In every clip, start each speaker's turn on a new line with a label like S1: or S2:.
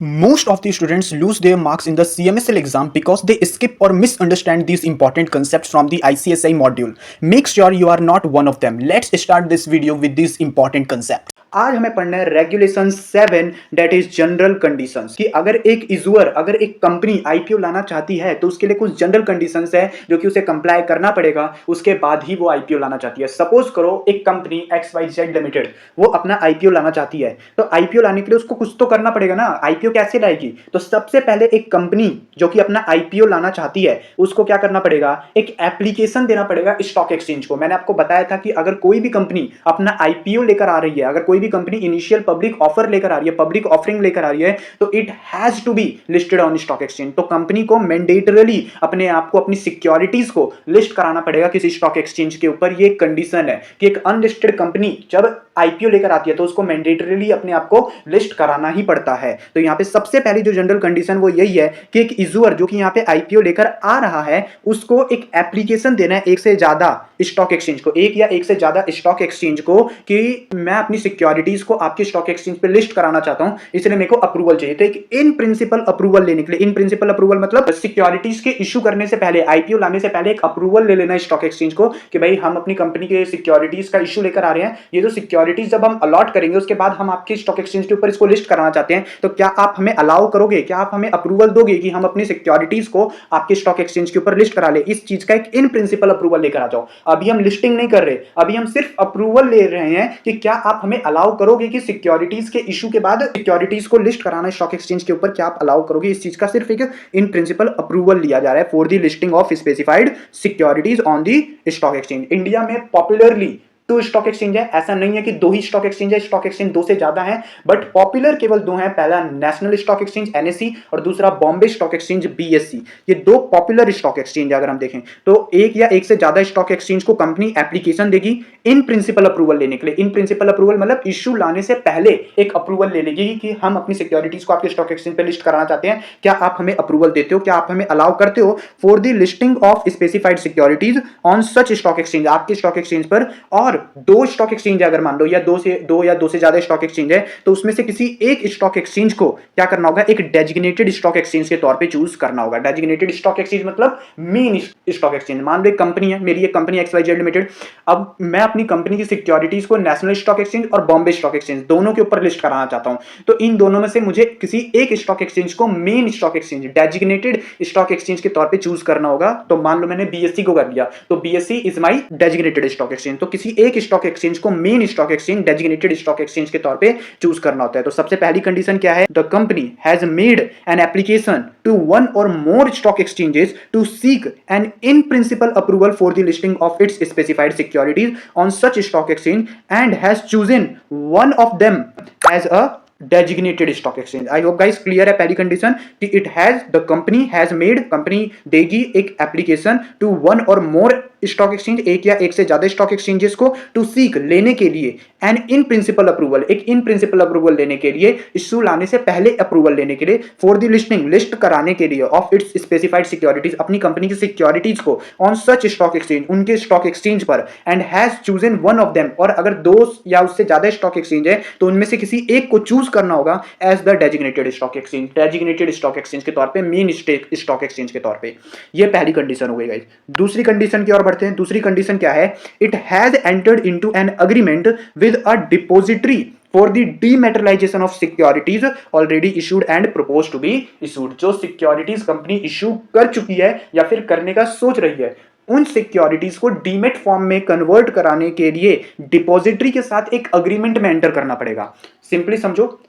S1: Most of the students lose their marks in the CMSL exam because they skip or misunderstand these important concepts from the ICSI module. Make sure you are not one of them. Let's start this video with these important concepts. आज हमें पढ़ना है regulation 7 that is general conditions कि अगर एक issuer अगर एक company IPO लाना चाहती है तो उसके लिए कुछ जनरल कंडीशंस है जो कि उसे कंप्लाई करना पड़ेगा, उसके बाद ही वो आईपीओ लाना चाहती है। सपोज करो एक कंपनी XYZ लिमिटेड वो अपना आईपीओ लाना चाहती है, तो आईपीओ लाने के लिए उसको कुछ तो करना पड़ेगा ना। आईपीओ कैसे लाएगी? तो सबसे पहले एक कंपनी जो कि अपना आईपीओ लाना चाहती है उसको क्या करना पड़ेगा, एक एप्लीकेशन देना पड़ेगा स्टॉक एक्सचेंज को। मैंने आपको बताया था कि अगर कोई भी कंपनी अपना आईपीओ लेकर आ रही है, अगर कोई भी कंपनी इनिशियल पब्लिक ऑफर लेकर आ रही है, पब्लिक ऑफरिंग लेकर आ रही है, तो it has to be listed on stock exchange. तो कंपनी को मैंडेटरली अपने आप को, अपनी सिक्योरिटीज को लिस्ट कराना पड़ेगा किसी स्टॉक एक्सचेंज के ऊपर। ये कंडीशन है कि एक अनलिस्टेड कंपनी जब आईपीओ लेकर आती है तो उसको मैंडेटरली अपने आप को लिस्ट कराना ही पड़ता है। तो यहां पे सबसे पहली जो जनरल कंडीशन वो यही है कि एक इशूअर जो कि यहां पे आईपीओ लेकर आ रहा है उसको एक एप्लीकेशन देना है एक से ज्यादा स्टॉक एक्सचेंज को, एक या एक से ज्यादा स्टॉक एक्सचेंज को, कि मैं अपनी सिक्योरिटीज को आपके स्टॉक एक्सचेंज पे लिस्ट कराना चाहता हूं, इसलिए मेरे को अप्रूवल चाहिए। तो एक इन प्रिंसिपल अप्रूवल लेने के लिए, इन प्रिंसिपल अप्रूवल मतलब सिक्योरिटीज के इशू करने से पहले, आईपीओ लाने से पहले एक अप्रूवल ले लेना स्टॉक एक्सचेंज को कि भाई हम अपनी कंपनी के सिक्योरिटीज का इशू लेकर आ रहे हैं, ये जो सिक्योरिटीज जब हम अलॉट करेंगे उसके बाद हम आपके स्टॉक एक्सचेंज के ऊपर इसको लिस्ट कराना चाहते हैं, तो क्या आप हमें अलाउ करोगे, क्या आप हमें अप्रूवल दोगे कि हम अपनी सिक्योरिटीज को आपके स्टॉक एक्सचेंज के ऊपर लिस्ट करा ले? इस चीज का एक इन प्रिंसिपल अप्रूवल लेकर आ जाओ। अभी हम लिस्टिंग नहीं कर रहे, अभी हम सिर्फ अप्रूवल ले रहे हैं कि क्या आप हमें अलाउ करोगे कि सिक्योरिटीज के इशू के बाद सिक्योरिटीज को लिस्ट कराना स्टॉक एक्सचेंज के ऊपर, क्या आप अलाउ करोगे? इस चीज का सिर्फ एक इन प्रिंसिपल अप्रूवल लिया जा रहा है for the listing of specified securities on the stock exchange. India में पॉपुलरली 2 स्टॉक एक्सचेंज है, ऐसा नहीं है कि 2 ही स्टॉक एक्सचेंज है, स्टॉक एक्सचेंज 2 से ज्यादा है, बट पॉपुलर केवल 2 हैं। पहला नेशनल स्टॉक एक्सचेंज NSE और दूसरा बॉम्बे स्टॉक एक्सचेंज BSE। ये 2 पॉपुलर स्टॉक एक्सचेंज अगर हम देखें तो एक या एक से ज्यादा स्टॉक एक्सचेंज को कंपनी एप्लीकेशन देगी इन प्रिंसिपल अप्रूवल लेने के लिए। इन प्रिंसिपल अप्रूवल मतलब इश्यू लाने से पहले एक अप्रूवल ले लेगी कि हम अपनी सिक्योरिटीज को आपके स्टॉक एक्सचेंज पे लिस्ट कराना चाहते हैं, क्या आप हमें अप्रूवल देते हो, क्या आप हमें अलाउ करते हो for the listing of specified securities on such stock exchange, आपके स्टॉक एक्सचेंज पर। और 2 स्टॉक एक्सचेंज अगर मान लो या 2 से ज्यादा स्टॉक एक्सचेंज है तो उसमें से किसी एक स्टॉक एक्सचेंज को क्या करना होगा, एक डेजिग्नेटेड स्टॉक एक्सचेंज के तौर पे चूज करना होगा। डेजिग्नेटेड स्टॉक एक्सचेंज मतलब मेन स्टॉक एक्सचेंज। मान लो एक कंपनी है, मेरी एक कंपनी XYZ लिमिटेड, अब मैं अपनी कंपनी की सिक्योरिटीज को नेशनल स्टॉक एक्सचेंज और बॉम्बे स्टॉक एक्सचेंज दोनों के ऊपर लिस्ट कराना चाहता हूं, तो इन दोनों में से मुझे किसी एक स्टॉक एक्सचेंज को main stock exchange, designated stock exchange के तौर पे चूज करना होगा। तो मान लो मैंने BSE को कर लिया, तो BSE is my designated stock exchange. तो किसी एक स्टॉक एक्सचेंज को main stock exchange, designated stock exchange के तौर पे चूज करना होता है। तो सबसे पहली कंडीशन क्या है, the company has made an application to one or more stock exchanges to seek an in principle approval for the listing of its specified securities on such stock exchange and has chosen one of them as a designated stock exchange. I hope guys clear है पहली condition कि it has, the company has made, company देगी एक application to one or more stock exchange, एक या एक से ज्यादा स्टॉक एक्सचेंजेस को, टू सीक लेने के लिए एन इन प्रिंसिपल अप्रूवल, एक इन प्रिंसिपल अप्रूवल लेने के लिए, इश्यू लाने से पहले अप्रूवल लेने के लिए, फॉर द लिस्टिंग, लिस्ट कराने के लिए, ऑफ इट्स स्पेसिफाइड सिक्योरिटीज, अपनी कंपनी की सिक्योरिटीज को, ऑन सच स्टॉक एक्सचेंज, उनके स्टॉक एक्सचेंज पर, and has chosen one of them, और अगर 2 या उससे ज्यादा स्टॉक एक्सचेंज है तो उनमें से किसी एक को चूज करना होगा as the designated stock exchange, designated stock exchange के तौर पे, मेन स्टॉक एक्सचेंज के तौर पे। ये पहली कंडीशन हो गई गाइस। दूसरी कंडीशन की ओर बढ़ते हैं। दूसरी कंडीशन क्या है, it has entered into an agreement with a depository for the dematerialization of securities already issued and proposed to be issued। जो सिक्योरिटीज कंपनी इश्यू कर चुकी है या फिर करने का सोच रही है, उन सिक्योरिटीज को डीमेट फॉर्म में कन्वर्ट कराने के लिए डिपॉजिटरी के साथ एक अग्रीमेंट में एंटर करना पड़ेगा। सिंपली समझो,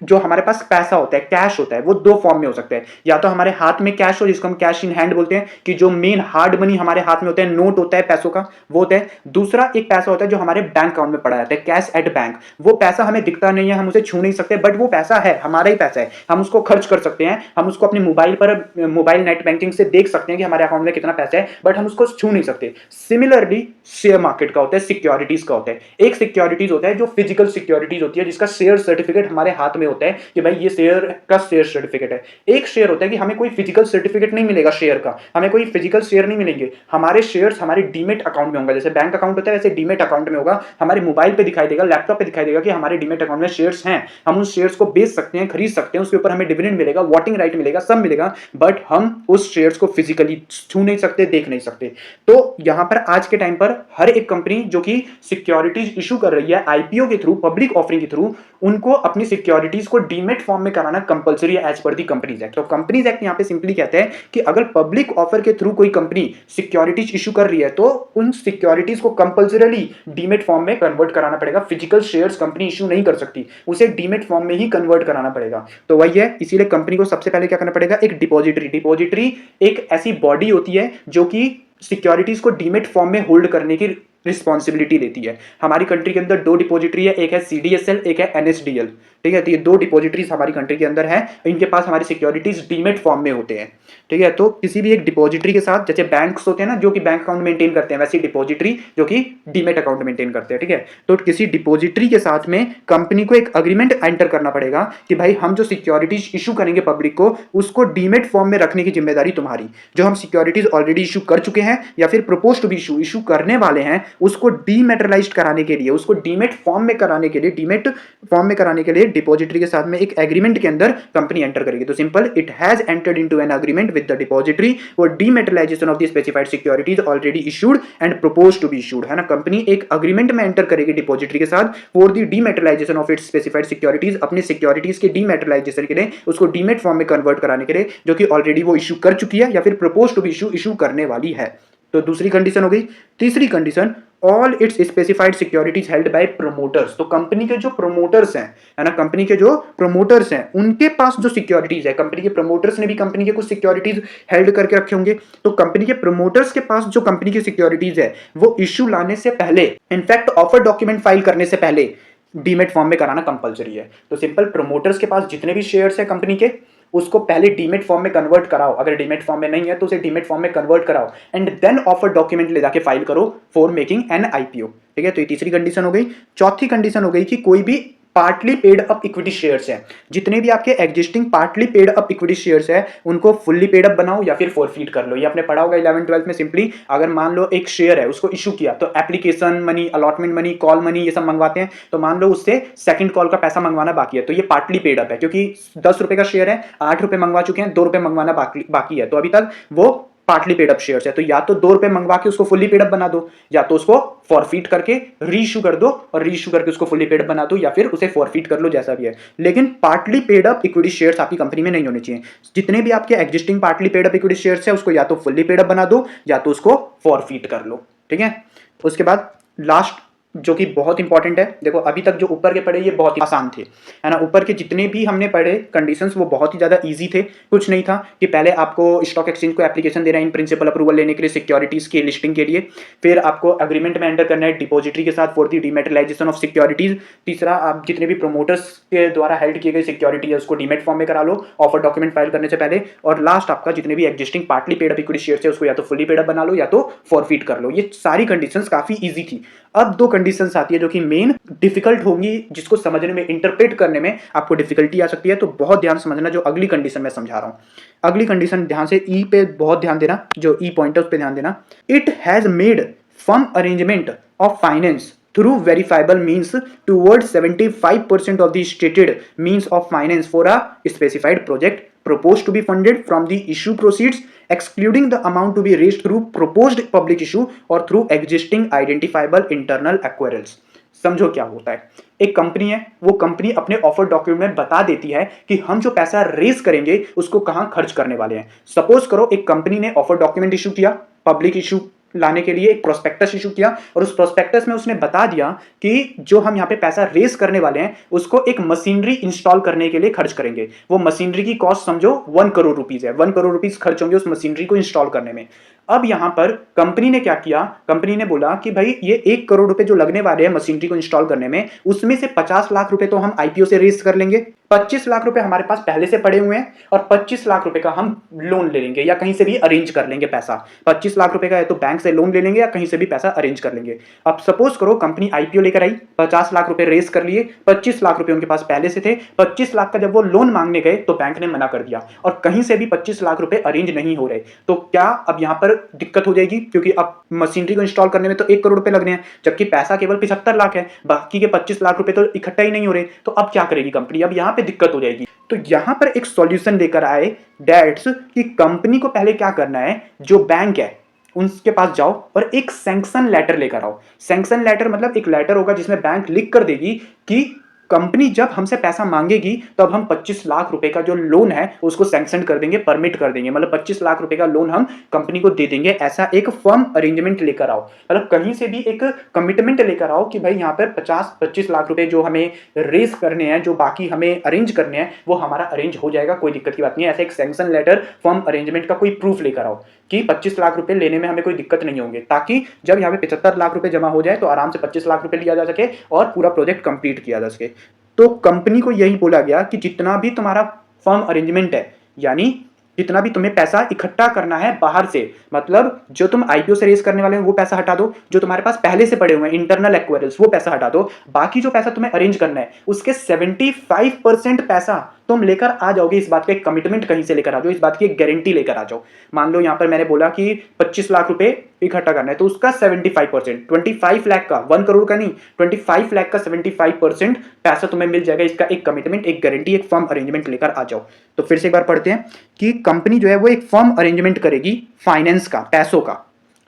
S1: जो हमारे पास पैसा होता है, कैश होता है, वो 2 फॉर्म में हो सकता है। या तो हमारे हाथ में कैश हो जिसको हम कैश इन हैंड बोलते हैं, कि जो मेन हार्ड मनी हमारे हाथ में होता है, नोट होता है पैसों का, वो होता है। दूसरा एक पैसा होता है जो हमारे बैंक अकाउंट में पड़ा जाता है, कैश एट बैंक। वो पैसा हमें दिखता नहीं है, हम उसे छू नहीं सकते, बट वो पैसा है, हमारा ही पैसा है, हम उसको खर्च कर सकते हैं, हम उसको अपने मोबाइल पर, मोबाइल नेट बैंकिंग से देख सकते हैं कि हमारे अकाउंट में कितना पैसा है, बट हम उसको छू नहीं सकते। सिमिलरली शेयर मार्केट का होता है, सिक्योरिटीज का होता है। एक सिक्योरिटीज होता है जो फिजिकल सिक्योरिटीज होती है, जिसका शेयर सर्टिफिकेट हमारे हाथ में में होता है कि भाई ये शेयर का शेयर सर्टिफिकेट है, एक शेयर होता है कि हमें कोई फिजिकल सर्टिफिकेट नहीं मिलेगा शेयर का, हमें कोई फिजिकल शेयर नहीं मिलेंगे, हमारे शेयर्स हमारे डीमेट अकाउंट में होंगे, जैसे बैंक अकाउंट होता है वैसे डीमेट अकाउंट में होगा, हमारे मोबाइल पे दिखाई देगा, लैपटॉप पे दिखाई देगा कि हमारे डीमेट अकाउंट में शेयर्स हैं, हम उस शेयर्स को बेच सकते हैं, खरीद सकते हैं, उसके ऊपर हमें डिविडेंड मिलेगा, वोटिंग राइट मिलेगा, सब मिलेगा, बट हम उस शेयर्स को फिजिकली छू नहीं सकते, देख नहीं सकते। तो यहां पर आज के टाइम पर हर एक कंपनी जो कि सिक्योरिटीज इशू कर रही है आईपीओ के थ्रू, पब्लिक ऑफरिंग के थ्रू, उनको अपनी सिक्योरिटीज को डीमेट फॉर्म में कराना कंपलसरी है एज पर दी कंपनीज एक्ट। तो कंपनीज एक्ट यहां पे सिंपली कहते हैं कि अगर पब्लिक ऑफर के थ्रू कोई कंपनी सिक्योरिटीज इशू कर रही है तो उन सिक्योरिटीज को कंपलसरीली डीमेट फॉर्म में कन्वर्ट कराना पड़ेगा। फिजिकल शेयर्स कंपनी इशू नहीं कर सकती, उसे डीमेट फॉर्म में ही कन्वर्ट कराना पड़ेगा। तो वही है, इसीलिए कंपनी को सबसे पहले क्या करना पड़ेगा, एक डिपॉजिटरी, डिपॉजिटरी एक ऐसी बॉडी होती है जो कि सिक्योरिटीज को डीमेट फॉर्म में होल्ड करने की रिस्पॉन्सिबिलिटी लेती है। हमारी कंट्री के अंदर दो डिपॉजिटरी है, एक है सीडीएसएल, एक है एनएसडीएल, ठीक है। तो ये दो डिपॉजिटरीज हमारी कंट्री के अंदर है, इनके पास हमारी सिक्योरिटीज डीमेट फॉर्म में होते हैं, ठीक है। तो किसी भी एक डिपॉजिटरी के साथ, जैसे बैंक्स होते हैं ना जो कि बैंक अकाउंट मेंटेन करते हैं, वैसी डिपॉजिटरी जो कि डीमेट अकाउंट मेंटेन करते हैं, ठीक है। तो किसी डिपॉजिटरी के साथ में कंपनी को एक अग्रीमेंट एंटर करना पड़ेगा कि भाई हम जो सिक्योरिटीज इशू करेंगे पब्लिक को, उसको डीमेट फॉर्म में रखने की जिम्मेदारी तुम्हारी। जो हम सिक्योरिटीज ऑलरेडी इशू कर चुके हैं या फिर प्रपोज टू बी इशू करने वाले हैं, उसको डीमेटलाइज्ड कराने के लिए, उसको डीमेट फॉर्म में कराने के लिए, डीमेट फॉर्म में कराने के लिए डिपॉजिटरी के साथ में एक एग्रीमेंट के अंदर कंपनी एंटर करेगी। तो simple, it has entered into an agreement with the depository for dematerialization of the specified securities already issued and propose to be issued, है ना। कंपनी एक एग्रीमेंट में एंटर करेगी डिपॉजिटरी के साथ for the dematerialization of its specified securities, अपने securities के dematerialization के लिए, उसको डीमेट फॉर्म में कन्वर्ट कराने के लिए, जो कि ऑलरेडी वो इशू कर चुकी है या फिर प्रपोज टू बी इशू करने वाली है। तो दूसरी कंडीशन हो गई। तीसरी condition, all it's specified securities held by promoters. तो कंपनी के जो प्रोमोटर्स हैं, है ना, कंपनी के जो प्रोमोटर्स हैं, उनके पास जो सिक्योरिटीज है, कंपनी के प्रोमोटर्स ने भी कंपनी के कुछ सिक्योरिटीज हेल्ड करके रखे होंगे, तो कंपनी के प्रोमोटर्स के पास जो कंपनी की सिक्योरिटीज है वो इश्यू लाने से पहले, इनफैक्ट ऑफर डॉक्यूमेंट फाइल करने से पहले डीमेट फॉर्म में कराना कंपलसरी है। तो सिंपल, प्रोमोटर्स के पास जितने भी शेयर्स है कंपनी के, उसको पहले डीमेट फॉर्म में कन्वर्ट कराओ, अगर डीमेट फॉर्म में नहीं है तो उसे डीमेट फॉर्म में कन्वर्ट कराओ एंड देन ऑफर डॉक्यूमेंट ले जाके फाइल करो फॉर मेकिंग एन आईपीओ, ठीक है। तो ये तीसरी कंडीशन हो गई। चौथी कंडीशन हो गई कि कोई भी partly paid up equity shares है, जितने भी आपके existing partly paid up equity shares है, उनको फुल्ली पेड अप बनाओ या फिर फॉरफीट कर लो। ये आपने पढ़ा होगा 11th 12th में। सिंपली अगर मान लो एक शेयर है, उसको इशू किया, तो application money, allotment money, call money, ये सब मंगवाते हैं, तो मान लो उससे सेकंड कॉल का पैसा मंगवाना बाकी है, तो ये पार्टली पेड अप है, क्योंकि 10 रुपए का शेयर है, 8 रुपए मंगवा चुके हैं, 2 रुपए मंगवाना बाकी है, तो अभी तक वो पार्टली पेड अप शेयर्स है। तो या तो 2 रुपए मंगवा के उसको फुल्ली पेड अप बना दो, या तो उसको फॉरफीट करके रीइश्यू कर दो और रीइश्यू करके उसको फुल्ली पेड अप बना दो, या फिर उसे फॉरफीट कर लो, जैसा भी है। लेकिन partly paid up equity shares आपकी कंपनी में नहीं होने चाहिए। जितने भी आपके existing partly paid up equity shares है, उसको या तो फुल्ली पेड अप बना दो या तो उसको फॉरफीट कर लो, ठीक है। उसके बाद लास्ट जो कि बहुत इंपॉर्टेंट है, देखो अभी तक जो ऊपर के पढ़े ये बहुत ही आसान थे, है ना। ऊपर के जितने भी हमने पढ़े कंडीशंस वो बहुत ही ज्यादा इजी थे। कुछ नहीं था कि पहले आपको स्टॉक एक्सचेंज को एप्लीकेशन देना है इन प्रिंसिपल अप्रूवल लेने के लिए सिक्योरिटीज की लिस्टिंग के लिए, फिर आपको अग्रीमेंट में एंटर करना है डिपॉजिटरी के साथ for the dematerialization of securities. तीसरा, आप जितने भी प्रोमोटर्स के द्वारा हेल्ड किए गए सिक्योरिटी है उसको डीमेट फॉर्म में करा लो ऑफर डॉक्यूमेंट फाइल करने से पहले। और लास्ट, आपका जितने भी existing partly paid up equity shares है उसको या तो फुल्ली पेड अप बना लो या तो फॉरफीट कर लो। ये सारी कंडीशंस काफी इजी थी। अब दो कंडीशंस आती है जो कि मेन डिफिकल्ट होंगी, जिसको समझने में, इंटरप्रेट करने में आपको डिफिकल्टी आ सकती है। तो बहुत ध्यान समझना जो अगली कंडीशन मैं समझा रहा हूं। अगली कंडीशन ध्यान से ई पे बहुत ध्यान देना, जो ई पॉइंट है उस पे ध्यान देना। It has made firm arrangement of finance through verifiable means towards 75% of the stated means of finance for a specified project proposed to be funded from the issue proceeds, excluding the amount to be raised through proposed public issue or through existing identifiable internal accruals। समझो क्या होता है। एक company है, वो company अपने offer document में बता देती है कि हम जो पैसा रेज करेंगे उसको कहां खर्च करने वाले हैं। सपोज करो एक कंपनी ने ऑफर डॉक्यूमेंट इशू किया, पब्लिक इशू लाने के लिए एक प्रोस्पेक्टस इशू किया, और उस प्रोस्पेक्टस में उसने बता दिया कि जो हम यहाँ पे पैसा रेज करने वाले हैं उसको एक मशीनरी इंस्टॉल करने के लिए खर्च करेंगे। वो मशीनरी की कॉस्ट समझो 1 करोड़ रुपीज है, 1 करोड़ रुपीज खर्च होंगे उस मशीनरी को इंस्टॉल करने में। अब यहाँ पर कंपनी ने क्या किया, कंपनी ने बोला कि भाई ये 1 करोड़ रुपए जो लगने वाले हैं मशीनरी को इंस्टॉल करने में, उसमें से 50 लाख रुपए तो हम आईपीओ से रेज कर लेंगे, 25 लाख रुपए हमारे पास पहले से पड़े हुए हैं और 25 लाख रुपए का हम लोन ले लेंगे या कहीं से भी अरेंज कर लेंगे पैसा। 25 लाख रुपए का है तो बैंक से लोन ले लेंगे या कहीं से भी पैसा अरेंज कर लेंगे। अब सपोज करो कंपनी आईपीओ लेकर आई, 50 लाख रुपए रेज कर लिए, 25 लाख रुपए उनके पास पहले से थे, 25 लाख का जब वो लोन मांगने गए तो बैंक ने मना कर दिया और कहीं से भी 25 लाख रुपए अरेंज नहीं हो रहे, तो क्या अब यहां पर दिक्कत हो जाएगी, क्योंकि अब मशीनरी को इंस्टॉल करने में तो 1 करोड़ रुपए लगने हैं जबकि पैसा केवल 75 लाख है, बाकी के 25 लाख रुपए तो इकट्ठा ही नहीं हो रहे, तो अब क्या करेगी कंपनी, अब यहां पे दिक्कत हो जाएगी। तो यहां पर एक सॉल्यूशन लेकर आए डेट्स कि कंपनी को पहले क्या करना है, जो बैंक है उनके पास जाओ और एक सैंक्शन लेटर लेकर आओ। सैंक्शन लेटर मतलब एक लेटर होगा जिसमें बैंक लिख कर देगी कि कंपनी जब हमसे पैसा मांगेगी तो अब हम 25 लाख रुपए का जो लोन है उसको सैंक्शन कर देंगे, परमिट कर देंगे, मतलब 25 लाख रुपए का लोन हम कंपनी को दे देंगे। ऐसा एक फर्म अरेंजमेंट लेकर आओ, मतलब कहीं से भी एक कमिटमेंट लेकर आओ कि भाई यहाँ पर 50-25 लाख रुपए जो हमें रेस करने हैं, जो बाकी हमें अरेंज करने हैं, वो हमारा अरेंज हो जाएगा, कोई दिक्कत की बात नहीं है। ऐसा एक सैंक्शन लेटर फर्म अरेंजमेंट का कोई प्रूफ लेकर आओ कि 25 लाख रुपए लेने में हमें कोई दिक्कत नहीं होंगे, ताकि जब यहाँ पे 75 लाख रुपए जमा हो जाए तो आराम से 25 लाख रुपए लिया जा सके और पूरा प्रोजेक्ट कंप्लीट किया जा सके। तो कंपनी को यही बोला गया कि जितना भी तुम्हारा फर्म अरेंजमेंट है, यानी जितना भी तुम्हें पैसा इकट्ठा करना है बाहर से, मतलब जो तुम आईपीओ से रेस करने वाले हो वो पैसा हटा दो, जो तुम्हारे पास पहले से पड़े हुए हैं इंटरनल एक्वायरल्स वो पैसा हटा दो, बाकी जो पैसा तुम्हें अरेंज करना है उसके 75% पैसा तुम लेकर आ जाओगे। इस बात का एक कमिटमेंट कहीं से लेकर आ जाओ, इस बात की एक गारंटी लेकर आ जाओ। मान लो यहां पर मैंने बोला कि 25 लाख रुपए इकट्ठा करना है तो उसका 75%, 25 लाख का, 1 करोड़ का नहीं, 25 लाख का 75% पैसा तुम्हें मिल जाएगा। इसका एक कमिटमेंट, एक गारंटी, एक फर्म अरेंजमेंट लेकर आ जाओ। तो फिर से एक बार पढ़ते हैं कि कंपनी जो है वो एक फर्म अरेंजमेंट करेगी फाइनेंस का, पैसों का,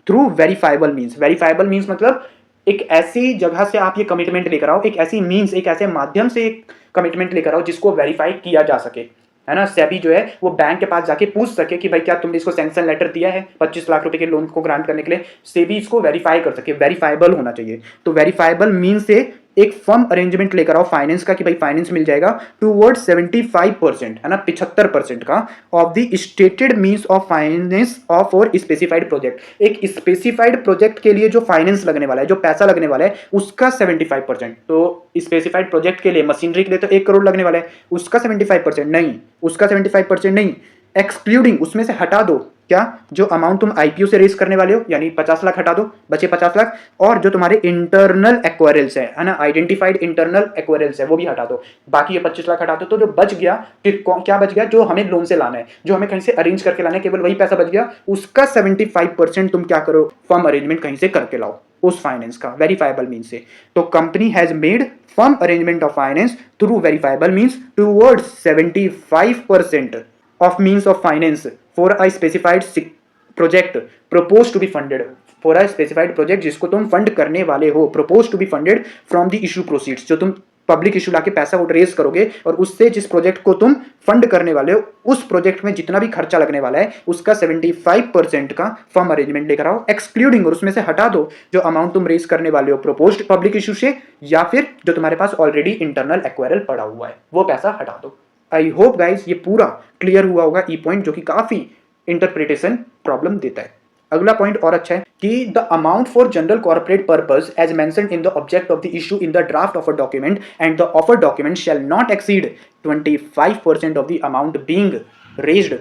S1: through verifiable means. Verifiable means मतलब एक ऐसी जगह से आप ये कमिटमेंट लेकर आओ, एक ऐसी मीन्स, एक ऐसे माध्यम से एक कमिटमेंट लेकर आओ जिसको वेरीफाई किया जा सके, है ना। सेबी जो है वो बैंक के पास जाके पूछ सके कि भाई क्या तुमने इसको सैंक्शन लेटर दिया है 25 लाख रुपए के लोन को ग्रांट करने के लिए, सेबी इसको वेरीफाई कर सके, वेरीफाइबल होना चाहिए। तो वेरीफाइबल मीन से एक फर्म अरेंजमेंट लेकर आओ फाइनेंस का कि भाई फाइनेंस मिल जाएगा टूवर्ड 75%, है ना, 75% का of the stated means of finance of और स्पेसिफाइड प्रोजेक्ट। एक स्पेसिफाइड प्रोजेक्ट के लिए जो फाइनेंस लगने वाला है, जो पैसा लगने वाला है उसका 75%। तो स्पेसिफाइड प्रोजेक्ट के लिए, मशीनरी के लिए तो 1 करोड़ लगने वाला है, उसका 75% नहीं, उसका 75% नहीं, एक्सक्लूडिंग, उसमें से हटा दो क्या, जो अमाउंट तुम आईपीओ से रेज करने वाले हो, यानी 50 लाख हटा दो, बचे 50 लाख, और जो तुम्हारे इंटरनल एक्वायरल्स है ना, आइडेंटिफाइड इंटरनल एक्वायरल्स है वो भी हटा दो, बाकी ये 25 लाख हटा दो। तो जो बच गया, फिर क्या बच गया, जो हमें लोन से लाना है, जो हमें कहीं से अरेंज करके लाना है, केवल वही पैसा बच गया, उसका 75% तुम क्या करो, फर्म अरेंजमेंट कहीं से करके लाओ उस फाइनेंस का, वेरीफाइबल मीन से। तो company has made firm arrangement of finance through verifiable means towards 75% of means of finance for a specified project proposed to be funded, for a specified project जिसको तुम फंड करने वाले हो, proposed to be funded from the issue proceeds, जो तुम public issue लाके पैसा raise करोगे और उससे जिस प्रोजेक्ट को तुम फंड करने वाले हो उस प्रोजेक्ट में जितना भी खर्चा लगने वाला है उसका 75% का फर्म अरेंजमेंट लेकर आओ, एक्सक्लूडिंग, और उसमें से हटा दो जो अमाउंट तुम रेज करने वाले हो प्रपोज्ड पब्लिक इशू से, या फिर जो तुम्हारे पास ऑलरेडी इंटरनल एक्वायरल पड़ा हुआ है वो पैसा हटा दो। आई होप गाइज ये पूरा क्लियर हुआ होगा ई पॉइंट, जो कि काफी इंटरप्रिटेशन प्रॉब्लम देता है। अगला पॉइंट और अच्छा है कि the amount for general corporate purpose as mentioned in the object of the issue in the draft offer document and the offer document shall not exceed 25% of the amount being raised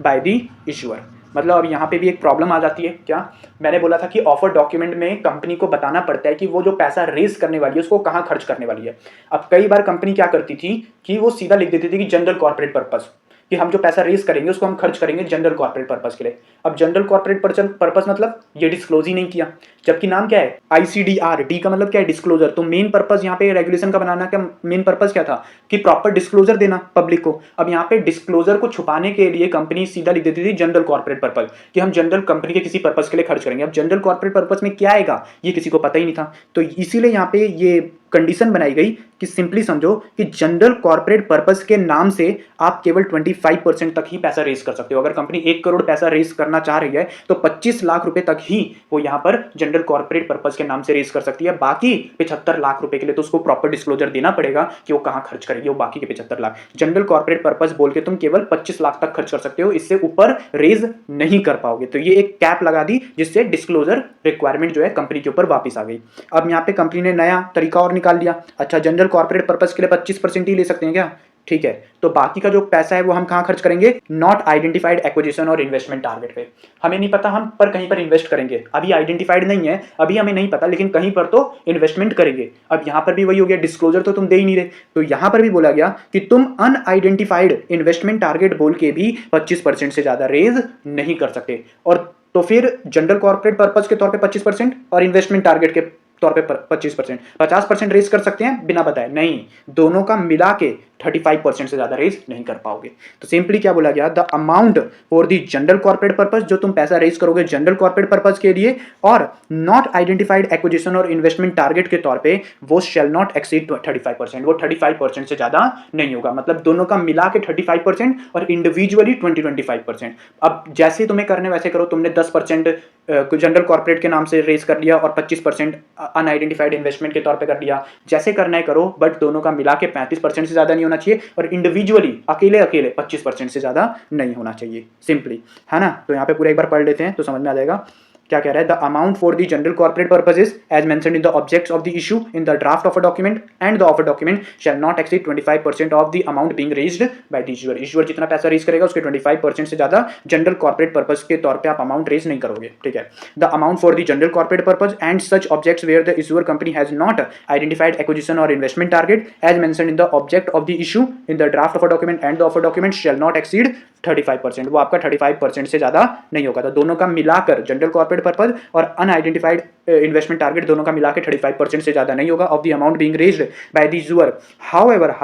S1: by the issuer. मतलब अब यहाँ पे भी एक problem आ जाती है, क्या मैंने बोला था कि ऑफर डॉक्यूमेंट में कंपनी को बताना पड़ता है कि वो जो पैसा रेज करने वाली है उसको कहाँ खर्च करने वाली है। अब कई बार कंपनी क्या करती थी कि वो सीधा लिख देती थी कि जनरल कॉर्पोरेट पर्पस, कि हम जो पैसा रेज करेंगे उसको हम खर्च करेंगे जनरल कॉर्पोरेट पर्पस के लिए। अब जनरल कॉर्पोरेट पर्पस मतलब ये डिस्क्लोज ही नहीं किया, जबकि नाम क्या है आईसीडीआर, डी का मतलब क्या है डिस्क्लोजर। तो मेन पर्पस यहाँ पे रेगुलेशन का बनाना का मेन पर्पस क्या था कि प्रॉपर डिस्क्लोजर देना पब्लिक को। अब यहाँ पे डिस्क्लोजर को छुपाने के लिए कंपनी सीधा लिख देती थी जनरल कॉर्पोरेट पर्पस, कि हम जनरल कंपनी के किसी पर्पस के लिए खर्च करेंगे। अब जनरल कॉर्पोरेट पर्पस में क्या आएगा ये किसी को पता ही नहीं था, तो इसीलिए यहाँ पे ये कंडीशन बनाई गई कि सिंपली समझो कि जनरल कॉर्पोरेट पर्पस के नाम से आप केवल 25% तक ही पैसा रेज कर सकते हो। अगर कंपनी 1 करोड़ पैसा रेज करना चाह रही है तो 25 लाख रुपए तक ही वो यहां पर जनरल कॉर्पोरेट पर्पस के नाम से रेज कर सकती है। बाकी 75 लाख रुपए के लिए तो उसको प्रॉपर डिस्क्लोजर देना पड़ेगा कि वो कहां खर्च करेगी वो बाकी के 75 लाख। जनरल कॉर्पोरेट पर्पस बोल के तुम केवल 25 लाख तक खर्च कर सकते हो, इससे ऊपर रेज नहीं कर पाओगे। तो ये एक कैप लगा दी जिससे डिस्क्लोजर रिक्वायरमेंट जो है कंपनी के ऊपर वापस आ गई। अब यहाँ पे कंपनी ने नया तरीका और निकाल लिया। अच्छा, जनरल कॉर्पोरेट पर्पस के लिए 25% ही ले सकते हैं क्या? ठीक है, तो बाकी का जो पैसा है वो हम कहां खर्च करेंगे? Not identified acquisition or investment target पे। हमें नहीं पता हम पर कहीं पर इन्वेस्ट करेंगे, अभी आइडेंटिफाइड नहीं है, अभी हमें नहीं पता, लेकिन कहीं पर तो इन्वेस्टमेंट करेंगे। अब यहां पर भी वही हो गया, डिस्क्लोजर तो तुम दे ही नहीं रहे, तो यहां पर भी बोला गया कि तुम अनआइडेंटिफाइड इन्वेस्टमेंट टारगेट बोल के भी 25% से ज्यादा रेज नहीं कर सकते। और तो फिर जनरल कॉर्पोरेट पर्पस के तौर पे 25% और इन्वेस्टमेंट टारगेट के तौर पे 25%, 50% रेज कर सकते हैं बिना बताए? नहीं, दोनों का मिला के 35% से ज्यादा रेज नहीं कर पाओगे। तो सिंपली क्या बोला गया? The amount for the general corporate purpose, जो तुम पैसा रेज करोगे जनरल कॉर्पोरेट पर्पस के लिए, और not identified acquisition or investment target के तौर पे, वो शैल नॉट एक्सीड 35%। वो 35% से ज्यादा नहीं होगा। मतलब दोनों का मिला के 35% और इंडिविजुअली 20-25%। अब जैसे तुम्हें करने वैसे करो। तुमने 10% जनरल कॉर्पोरेट के नाम से रेज कर लिया और 25% अनआइडेंटिफाइड इन्वेस्टमेंट के तौर पे कर लिया, जैसे करना है करो, बट दोनों का मिला के 35% से ज्यादा नहीं होना चाहिए और इंडिविजुअली अकेले अकेले 25% से ज्यादा नहीं होना चाहिए। सिंपली, है ना? तो यहाँ पे पूरा एक बार पढ़ लेते हैं तो समझ में आ जाएगा क्या कह रहा है। The amount for the general corporate purposes as mentioned in the objects of the issue in the draft of a document and the offer document shall not exceed 25% of the amount being raised by the issuer. Issuer जितना पैसा raise करेगा उसके 25% से ज्यादा general corporate purpose के तौर पे आप अमाउंट रेज नहीं करोगे। ठीक है। The amount for the general corporate purpose and such objects where the issuer company has not identified acquisition or investment target as mentioned in the object of the issue in the draft of a document and the offer document shall not exceed 35%। वो आपका 35% से ज्यादा नहीं होगा। तो दोनों का मिलाकर जनरल कॉर्पोरेट पर्पस और अनआइडेंटिफाइड इन्वेस्टमेंट टारगेट दोनों का मिलाकर 35% से ज्यादा नहीं होगा of the amount being raised by the issuer. However,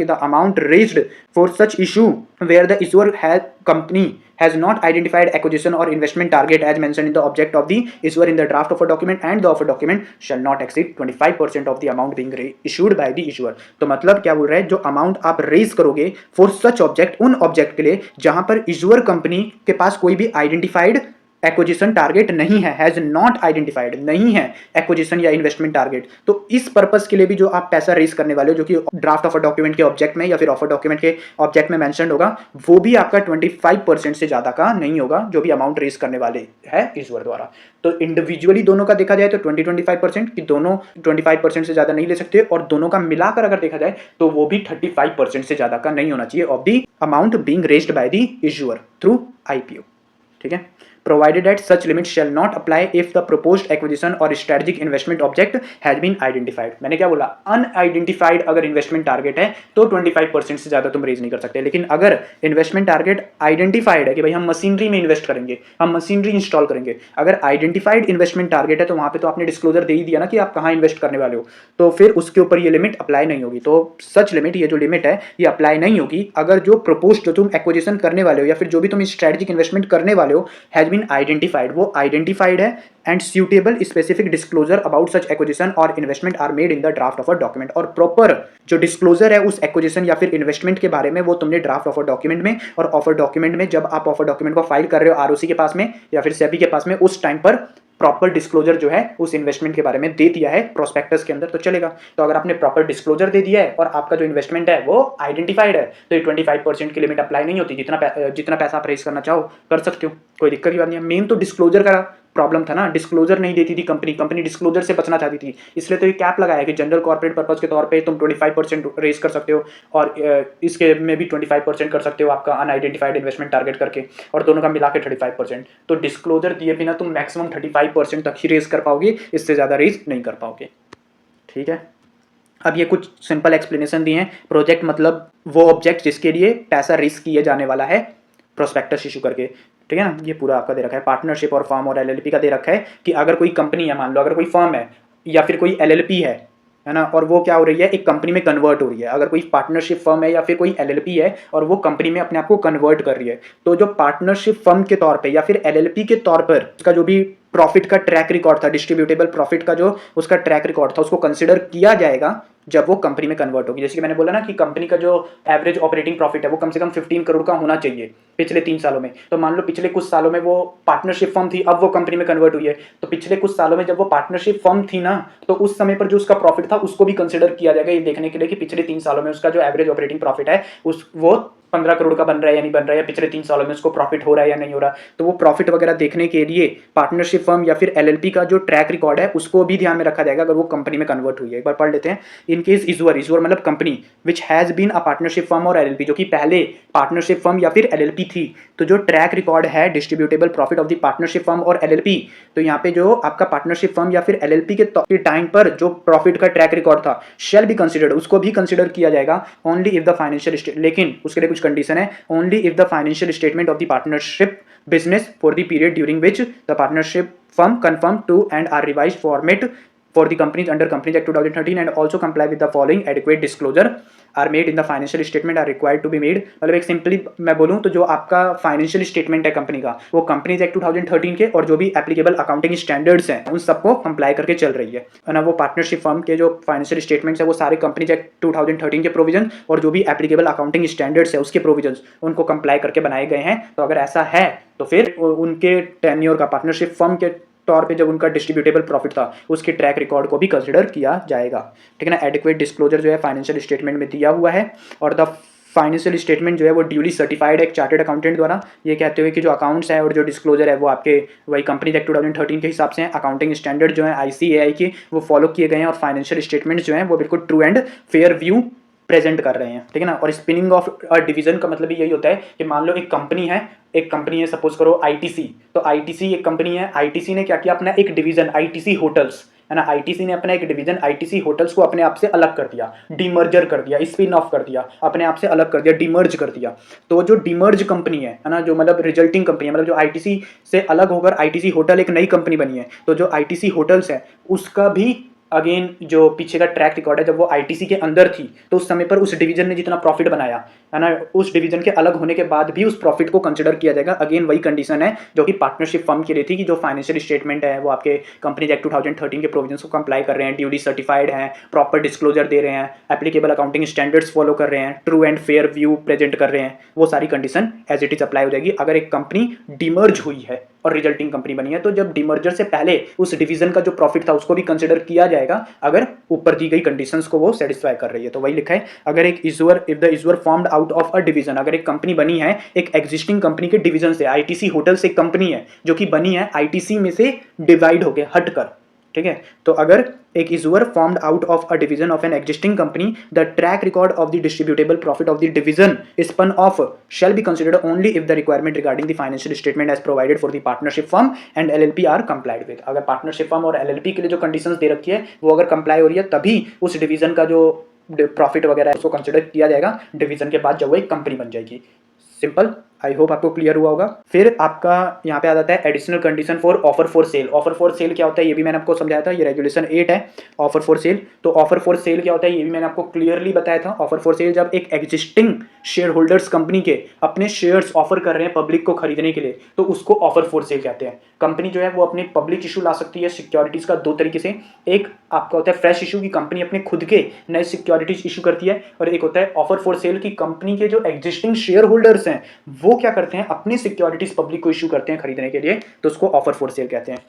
S1: the amount raised for such issue where the issuer has company has not identified acquisition or investment target as mentioned in the object of the issuer in the draft of a document and the offer document shall not exceed 25% of the amount being issued by the issuer। तो मतलब क्या बोल रहा है? जो amount आप raise करोगे for such object, उन ऑब्जेक्ट के लिए जहां पर इशूअर कंपनी के पास कोई भी आइडेंटिफाइड एक्विजिशन टारगेट नहीं है, हैज नॉट आइडेंटिफाइड नहीं है एक्विजिशन या इन्वेस्टमेंट टारगेट, तो इस पर्पस के लिए भी जो आप पैसा रेज करने वाले हो, जो कि ड्राफ्ट ऑफ अ डॉक्यूमेंट के ऑब्जेक्ट में या फिर ऑफर डॉक्यूमेंट के ऑब्जेक्ट में मेंशन होगा, वो भी आपका 25% से ज्यादा का नहीं होगा जो भी अमाउंट रेज करने वाले है इशूअर द्वारा। तो इंडिविजुअली दोनों का देखा जाए तो 20-25% कि दोनों 25% से ज्यादा नहीं ले सकते, और दोनों का मिलाकर अगर देखा जाए तो वो भी 35% से ज्यादा का नहीं होना चाहिए of the amount being raised by the issuer through IPO. ठीक है। Provided that such limit shall not apply if the proposed acquisition or strategic investment object has been identified। मैंने क्या बोला? अनआइडेंटिफाइड अगर इन्वेस्टमेंट टारगेट है तो 25% से ज्यादा तुम रेज नहीं कर सकते। लेकिन अगर इन्वेस्टमेंट टारगेट आइडेंटिफाइड है कि भाई हम मशीनरी में इन्वेस्ट करेंगे, हम मशीनरी इंस्टॉल करेंगे, अगर आइडेंटिफाइड इन्वेस्टमेंट टारगेट है तो वहां पे तो आपने डिस्क्लोजर दे ही दिया ना कि आप कहां इन्वेस्ट करने वाले हो, तो फिर उसके ऊपर ये लिमिट अप्लाई नहीं होगी। तो सच लिमिट, ये जो लिमिट है ये अप्लाई नहीं होगी अगर जो प्रपोज, जो तुम एक्विजिशन करने वाले हो या फिर जो भी तुम स्ट्रेटेजिक इन्वेस्टमेंट करने वाले हो हैज बीन आइडेंटिफाइड, वो आइडेंटिफाइड है and suitable specific disclosure about such acquisition or investment are made in the draft of a document। और प्रॉपर जो डिस्क्लोजर है उस एक्विजिशन या फिर इन्वेस्टमेंट के बारे में वो तुमने ड्राफ्ट ऑफर डॉक्यूमेंट में और ऑफर डॉक्यूमेंट में, जब आप ऑफर डॉक्यूमेंट को फाइल कर रहे हो आरओसी के पास में या फिर सेबी के पास में, उस टाइम पर प्रॉपर डिस्क्लोजर जो है उस इन्वेस्टमेंट के बारे में दे दिया है प्रोस्पेक्टस के अंदर, तो चलेगा। तो अगर आपने प्रॉपर डिस्क्लोजर दे दिया है और आपका जो इन्वेस्टमेंट है वो आइडेंटिफाइड है तो ये 25% की लिमिट अप्लाई नहीं होती। जितना पैसा आप रेज करना चाहो कर सकते हो, कोई दिक्कत की बात नहीं है। मेन तो डिस्क्लोजर का प्रॉब्लम था ना, डिस्क्लोजर नहीं देती थी कंपनी डिस्क्लोजर से बचना चाहती थी, इसलिए तो ये कैप लगाया कि जनरल कॉर्पोरेट पर्पस के तौर पे तुम 25% रेज कर सकते हो और इसके में भी 25% कर सकते हो आपका अनआइडेंटिफाइड इन्वेस्टमेंट टारगेट करके, और दोनों का मिला के 35%। तो डिस्क्लोजर दिए बिना तुम मैक्सिमम 35% तक ही रेज कर पाओगे, इससे ज्यादा रेज नहीं कर पाओगे। ठीक है। अब ये कुछ सिंपल एक्सप्लेनेशन दिए हैं। प्रोजेक्ट मतलब वो ऑब्जेक्ट जिसके लिए पैसा रेज किया जाने वाला है प्रोस्पेक्टस इशू करके। ठीक है ना, ये पूरा आपका दे रखा है। पार्टनरशिप और फर्म और एलएलपी का दे रखा है कि अगर कोई कंपनी है, मान लो अगर कोई फर्म है या फिर कोई एलएलपी है ना, और वो क्या हो रही है, एक कंपनी में कन्वर्ट हो रही है। अगर कोई पार्टनरशिप फर्म है या फिर कोई एलएलपी है और वो कंपनी में अपने आप को कन्वर्ट कर रही है, तो जो पार्टनरशिप फर्म के तौर पे या फिर एलएलपी के तौर पर उसका जो भी प्रॉफिट का ट्रैक रिकॉर्ड था, डिस्ट्रीब्यूटेबल प्रॉफिट का जो उसका ट्रैक रिकॉर्ड था, उसको कंसिडर किया जाएगा जब वो कंपनी में कन्वर्ट होगी। जैसे कि मैंने बोला ना कि कंपनी का जो एवरेज ऑपरेटिंग प्रॉफिट है वो कम से कम 15 करोड़ का होना चाहिए पिछले 3 सालों में। तो मान लो पिछले कुछ सालों में वो पार्टनरशिप फर्म थी, अब वो कंपनी में कन्वर्ट हुई है, तो पिछले कुछ सालों में जब वो पार्टनरशिप फर्म थी ना, तो उस समय पर जो उसका प्रॉफिट था उसको भी कंसिडर किया जाएगा, ये देखने के लिए कि पिछले 3 सालों में उसका जो एवरेज ऑपरेटिंग प्रॉफिट है उस वो 15 करोड़ का बन रहा है या नहीं बन रहा है, या पिछले 3 सालों में उसको प्रॉफिट हो रहा है या नहीं हो रहा। तो वो प्रॉफिट वगैरह देखने के लिए पार्टनरशिप फर्म या फिर एलएलपी का जो ट्रैक रिकॉर्ड है उसको भी ध्यान में रखा जाएगा अगर वो कंपनी में कन्वर्ट हुई है। एक बार पढ़ लेते हैं। इन केस इजवर मतलब company which has been a partnership firm और एलएलपी, जो कि पहले पार्टनरशिप फर्म या फिर एलएलपी थी, तो जो ट्रैक रिकॉर्ड है distributable profit of the partnership firm और एलएलपी, तो यहाँ पे जो आपका पार्टनरशिप फर्म या फिर एलएलपी के टाइम पर जो प्रॉफिट का ट्रैक रिकॉर्ड था शेल बी कंसिडर्ड, उसको भी कंसिडर किया जाएगा ओनली इफ द फाइनेंशियल, लेकिन उसके लिए कुछ कंडीशन है, only if the financial statement of the partnership business for the period during which the partnership firm confirmed to and are revised format for the companies under Companies Act 2013 and also comply with the following adequate disclosure are made in the financial statement are required to be made। मतलब एक simply मैं बोलूँ तो जो आपका financial statement है company का, वो कंपनीज एक्ट 2013 के और जो भी एप्लीकेबल अकाउंटिंग स्टैंडर्ड्स हैं उन सबको कंप्लाई करके चल रही है ना। वो पार्टनरशिप फर्म के जो फाइनेंशियल स्टेटमेंट्स है वो सारे कंपनीज एक्ट 2013 के प्रोविजन और जो भी एप्लीकेबल अकाउंटिंग स्टैंडर्ड्स है उसके प्रोविजन उनको कंप्लाई करके बनाए गए हैं। तो अगर ऐसा है तो फिर उनके टेन्योर का पार्टनरशिप फर्म के तौर पे जब उनका डिस्ट्रीब्यूटेबल प्रॉफिट था उसके ट्रैक रिकॉर्ड को भी कंसिडर किया जाएगा, ठीक है ना। एडिक्वेट डिस्क्लोजर जो है फाइनेंशियल स्टेटमेंट में दिया हुआ है और द फाइनेंशियल स्टेटमेंट जो है वो ड्यूली सर्टिफाइड है एक चार्टर्ड अकाउंटेंट द्वारा, ये कहते हुए कि जो अकाउंट्स है और जो डिस्क्लोजर है वो आपके वही कंपनी एक्ट 2013 के हिसाब से हैं। अकाउंटिंग स्टैंडर्ड जो है ICAI के वो फॉलो किए गए हैं और फाइनेंशियल स्टेटमेंट्स जो हैं वो बिल्कुल true and fair view present कर रहे हैं, ठीक है ना। और स्पिनिंग ऑफ अ डिवीजन का मतलब यही होता है कि मान लो एक कंपनी है सपोज करो ITC, तो ITC एक कंपनी है, ITC ने क्या किया अपना एक डिवीजन ITC होटल्स, है ना, ITC ने अपना एक डिवीजन ITC होटल्स को अपने आप से अलग कर दिया, डीमर्जर कर दिया, स्पिन ऑफ कर दिया, अपने आप से अलग कर दिया, डीमर्ज कर दिया। तो जो डीमर्ज कंपनी है ना, जो मतलब रिजल्टिंग कंपनी है, मतलब जो ITC से अलग होकर ITC होटल एक नई कंपनी बनी है, तो जो ITC होटल्स है उसका भी अगेन जो पीछे का ट्रैक रिकॉर्ड है, जब वो ITC के अंदर थी तो उस समय पर उस डिवीजन ने जितना प्रॉफिट बनाया है ना, उस डिवीजन के अलग होने के बाद भी उस प्रॉफिट को कंसिडर किया जाएगा। अगेन वही कंडीशन है जो कि पार्टनरशिप फर्म के लिए थी कि जो फाइनेंशियल स्टेटमेंट है वो आपके कंपनीज एक्ट 2013 के प्रोविजंस को कंप्लाई कर रहे हैं, ड्यूली सर्टिफाइड हैं, प्रॉपर डिस्क्लोजर दे रहे हैं, एप्लीकेबल अकाउंटिंग स्टैंडर्ड्स फॉलो कर रहे हैं, true and fair view present कर रहे हैं, वो सारी condition as it is apply हो जाएगी अगर एक कंपनी डिमर्ज हुई है और रिजल्टिंग कंपनी बनी है। तो जब डिमर्जर से पहले उस डिवीजन का जो प्रॉफिट था उसको भी कंसिडर किया जाएगा अगर ऊपर दी गई कंडीशंस को वो सेटिस्फाई कर रही है। तो वही लिखा है, अगर एक issuer if the issuer formed out of a division, अगर एक कंपनी बनी है एक एग्जिस्टिंग कंपनी के डिवीजन से, ITC होटल्स एक कंपनी है जो कि बनी है ITC में से डिवाइड होकर हटकर, ठीक है। तो अगर एक issuer formed out of a division of an existing company, the track record of the distributable profit of the division spun off shall be considered only if the requirement regarding the financial statement as provided for the partnership firm and LLP are complied with. अगर partnership firm और LLP के लिए जो conditions दे रखी है वो अगर comply हो रही है तभी उस डिवीजन का जो प्रॉफिट वगैरह है उसको कंसिडर किया जाएगा डिवीजन के बाद जब वो एक कंपनी बन जाएगी। सिंपल, आई होप आपको क्लियर हुआ होगा। फिर आपका यहाँ पे आ जाता है additional condition for offer for sale. Offer for cell क्या होता है ये भी मैंने आपको समझाया था, ये रेगुलेशन 8 है ऑफर फॉर सेल। तो ऑफर फॉर सेल क्या होता है ये भी मैंने आपको क्लियरली बताया था। ऑफर फॉर सेल जब एक एग्जिस्टिंग शेयर होल्डर्स कंपनी के अपने शेयर्स ऑफर कर रहे हैं पब्लिक को खरीदने के लिए तो उसको ऑफर फॉर सेल कहते हैं। कंपनी जो है वो अपने पब्लिक इशू ला सकती है सिक्योरिटीज का दो तरीके से, एक आपका होता है फ्रेश इशू की कंपनी अपने खुद के नए सिक्योरिटीज इशू करती है, और एक होता है ऑफर फॉर सेल की कंपनी के जो एग्जिस्टिंग शेयर होल्डर्स हैं वो क्या करते हैं अपनी सिक्योरिटीज पब्लिक को इशू करते हैं खरीदने के लिए, तो उसको ऑफर फॉर सेल कहते हैं।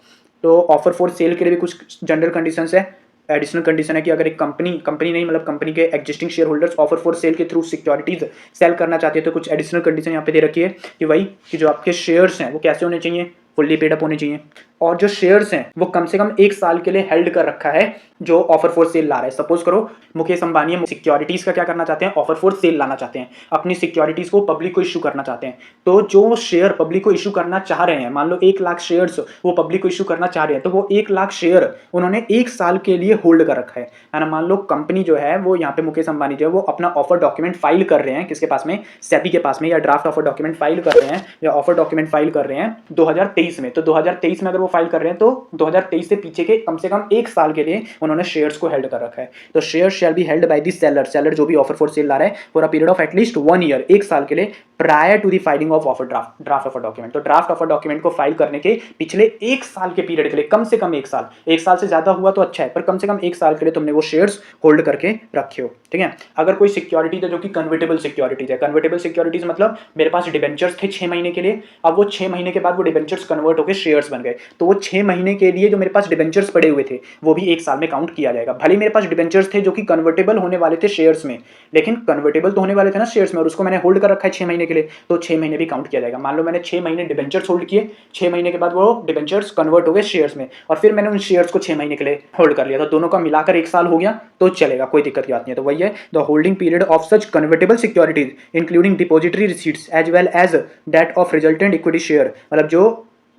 S1: तो ऑफर फॉर सेल के लिए भी कुछ जनरल कंडीशंस है। एडिशनल कंडीशन है कि अगर एक कंपनी नहीं मतलब कंपनी के existing share holders offer for cell के थ्रू सिक्योरिटीज सेल करना चाहते हैं तो कुछ एडिशनल कंडीशन यहाँ पे दे रखी है कि वही कि जो आपके शेयर्स हैं वो कैसे होने चाहिए, फुल्ली पेड अप होने चाहिए, और जो शेयर्स हैं वो कम से कम 1 साल के लिए हेल्ड कर रखा है जो ऑफर फॉर सेल ला रहा है। सपोज करो मुकेश अंबानी सिक्योरिटीज का क्या करना चाहते हैं, ऑफर फॉर सेल लाना चाहते हैं, अपनी सिक्योरिटीज को पब्लिक को इशू करना चाहते हैं। तो जो शेयर पब्लिक को इशू करना चाह रहे हैं, मान लो 1 लाख शेयर्स वो पब्लिक को इशू करना चाह रहे हैं, तो वो 1 लाख शेयर उन्होंने 1 साल के लिए होल्ड कर रखा है ना। मान लो कंपनी जो है वो यहाँ पे मुकेश अंबानी जो है वो अपना ऑफर डॉक्यूमेंट फाइल कर रहे हैं किसके पास में, सेबी के पास में, या ड्राफ्ट ऑफर डॉक्यूमेंट फाइल कर रहे हैं या ऑफर डॉक्यूमेंट फाइल कर रहे हैं 2023 में। तो 2023 में अगर वो फाइल कर रहे हैं तो 2023 से पीछे के कम से कम 1 साल के लिए उन्होंने शेयर्स को हेल्ड कर रखा है। तो share shall be held by the seller, seller जो भी ऑफर फॉर सेल ला रहा है for a period of at least 1 year, 1 साल के लिए prior to the filing of offer draft offer document. तो ड्राफ्ट ऑफर डॉक्यूमेंट को फाइल करने के पिछले 1 साल के पीरियड के लिए, कम से कम 1 साल, 1 साल से ज्यादा हुआ तो अच्छा है, पर कम से कम 1 साल के लिए तुमने वो शेयर्स होल्ड करके रखे हो, ठीक है। अगर कोई सिक्योरिटीज है जो कि कन्वर्टेबल सिक्योरिटीज है, कन्वर्टेबल सिक्योरिटीज मतलब मेरे पास डिबेंचर्स थे 6 महीने के लिए, अब वो 6 महीने के बाद वो डिबेंचर्स कन्वर्ट होकर शेयर्स बन गए, तो वो 6 महीने के लिए जो मेरे पास डिबेंचर्स पड़े हुए थे वो भी 1 साल में काउंट किया जाएगा। भले मेरे पास डिबेंचर्स थे जो कि कन्वर्टेबल होने वाले थे शेयर्स में, लेकिन कन्वर्टेबल तो होने वाले थे ना शेयर्स में, और उसको मैंने होल्ड कर रखा है 6 महीने के लिए, तो 6 महीने भी काउंट किया जाएगा। मान लो मैंने 6 महीने डिबेंचर्स होल्ड किए, 6 महीने के बाद वो डिबेंचर्स कन्वर्ट हो गए शेयर्स में, और फिर मैंने उन शेयर्स को 6 महीने के लिए होल्ड कर लिया, तो दोनों का मिलाकर 1 साल हो गया तो चलेगा, कोई दिक्कत की बात नहीं है। तो वही है, the holding period of such convertible securities including depository receipts as well as that of resultant equity share, मतलब जो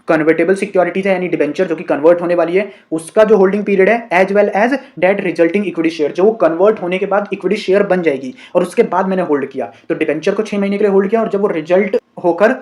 S1: कन्वर्टेबल सिक्योरिटीज है यानी डिबेंचर जो कि कन्वर्ट होने वाली है, उसका जो होल्डिंग पीरियड है as well as that resulting equity share, जो कन्वर्ट होने के बाद इक्विटी शेयर बन जाएगी और उसके बाद मैंने होल्ड किया, तो डिबेंचर को 6 महीने के लिए होल्ड किया, और जब वो रिजल्ट होकर